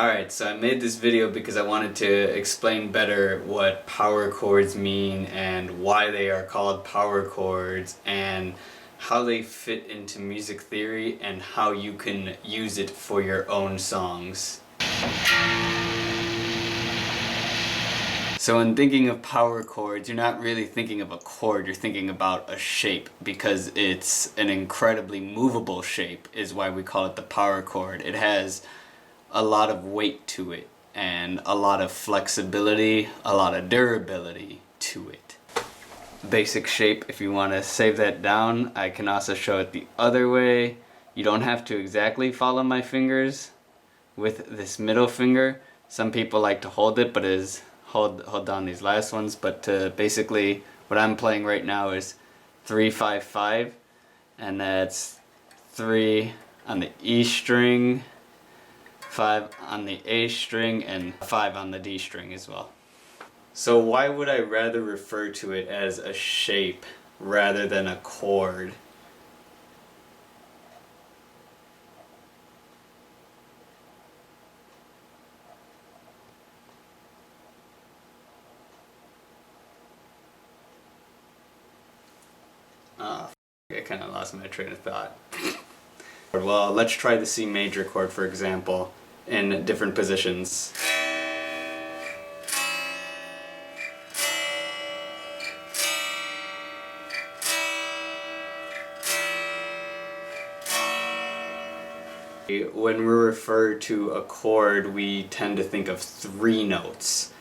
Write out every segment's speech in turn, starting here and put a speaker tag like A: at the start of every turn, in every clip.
A: Alright, so I made this video because I wanted to explain better what power chords mean and why they are called power chords and how they fit into music theory and how you can use it for your own songs. So when thinking of power chords, you're not really thinking of a chord, you're thinking about a shape because it's an incredibly movable shape is why we call it the power chord. It has a lot of weight to it and a lot of flexibility, a lot of durability to it. Basic shape, if you want to save that down, I can also show it the other way. You don't have to exactly follow my fingers with this middle finger. Some people like to hold it, but hold down these last ones. But basically, what I'm playing right now is 3-5-5, and that's 3 on the E string, 5 on the A string, and 5 on the D string as well. So why would I rather refer to it as a shape rather than a chord? I kind of lost my train of thought. Well, let's try the C major chord, for example, in different positions. When we refer to a chord, we tend to think of 3 notes.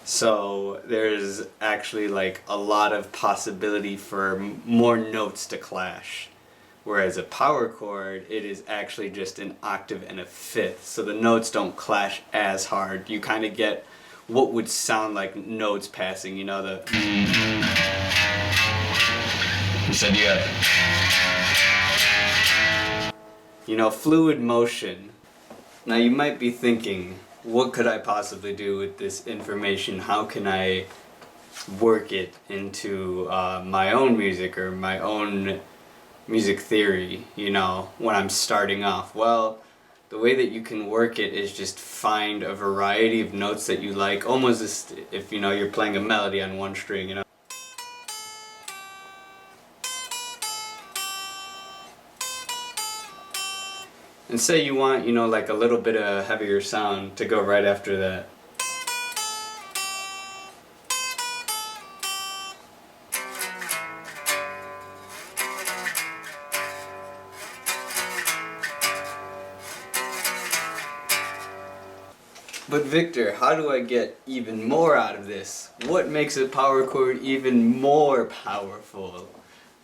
A: So there's actually like a lot of possibility for more notes to clash. Whereas a power chord, it is actually just an octave and a fifth. So the notes don't clash as hard. You kind of get what would sound like notes passing, you know, the... You said you got... You know, fluid motion. Now you might be thinking, what could I possibly do with this information? How can I work it into my own music or my own music theory, you know, when I'm starting off? Well, the way that you can work it is just find a variety of notes that you like, almost as if, you know, you're playing a melody on one string, you know. And say you want, you know, like a little bit of heavier sound to go right after that. But Victor, how do I get even more out of this? What makes a power chord even more powerful?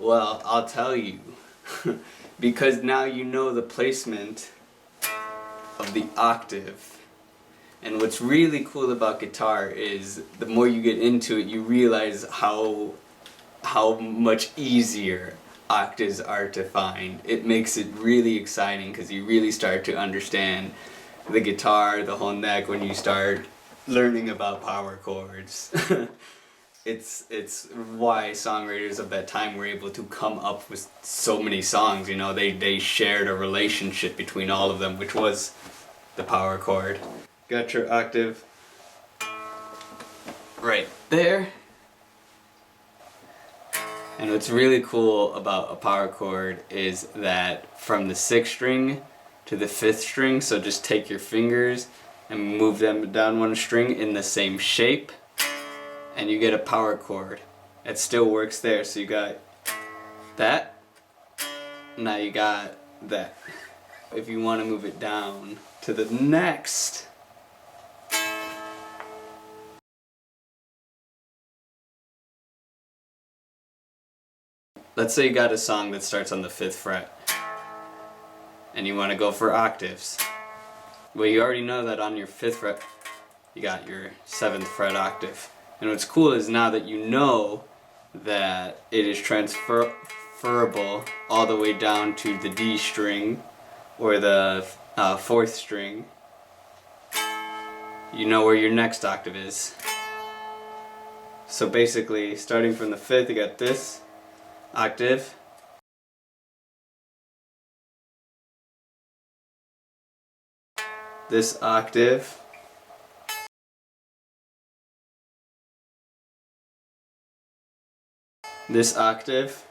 A: Well, I'll tell you. Because now you know the placement of the octave. And what's really cool about guitar is the more you get into it, you realize how much easier octaves are to find. It makes it really exciting because you really start to understand the guitar, the whole neck when you start learning about power chords. It's why songwriters of that time were able to come up with so many songs, you know, they shared a relationship between all of them, which was the power chord. Got your octave right there. And what's really cool about a power chord is that from the 6th string to the 5th string, so just take your fingers and move them down one string in the same shape, and you get a power chord. It still works there, so you got that, now you got that. If you want to move it down to the next, let's say you got a song that starts on the 5th fret and you want to go for octaves. Well, you already know that on your 5th fret you got your 7th fret octave. And what's cool is now that you know that it is transferable all the way down to the D string or the 4th string, you know where your next octave is. So basically, starting from the 5th, you got this octave, this octave, this octave,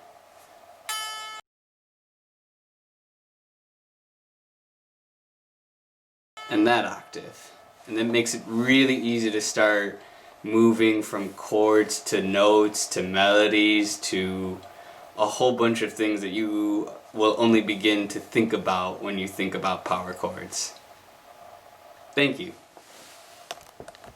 A: and that octave. And that makes it really easy to start moving from chords to notes to melodies to a whole bunch of things that you will only begin to think about when you think about power chords. Thank you.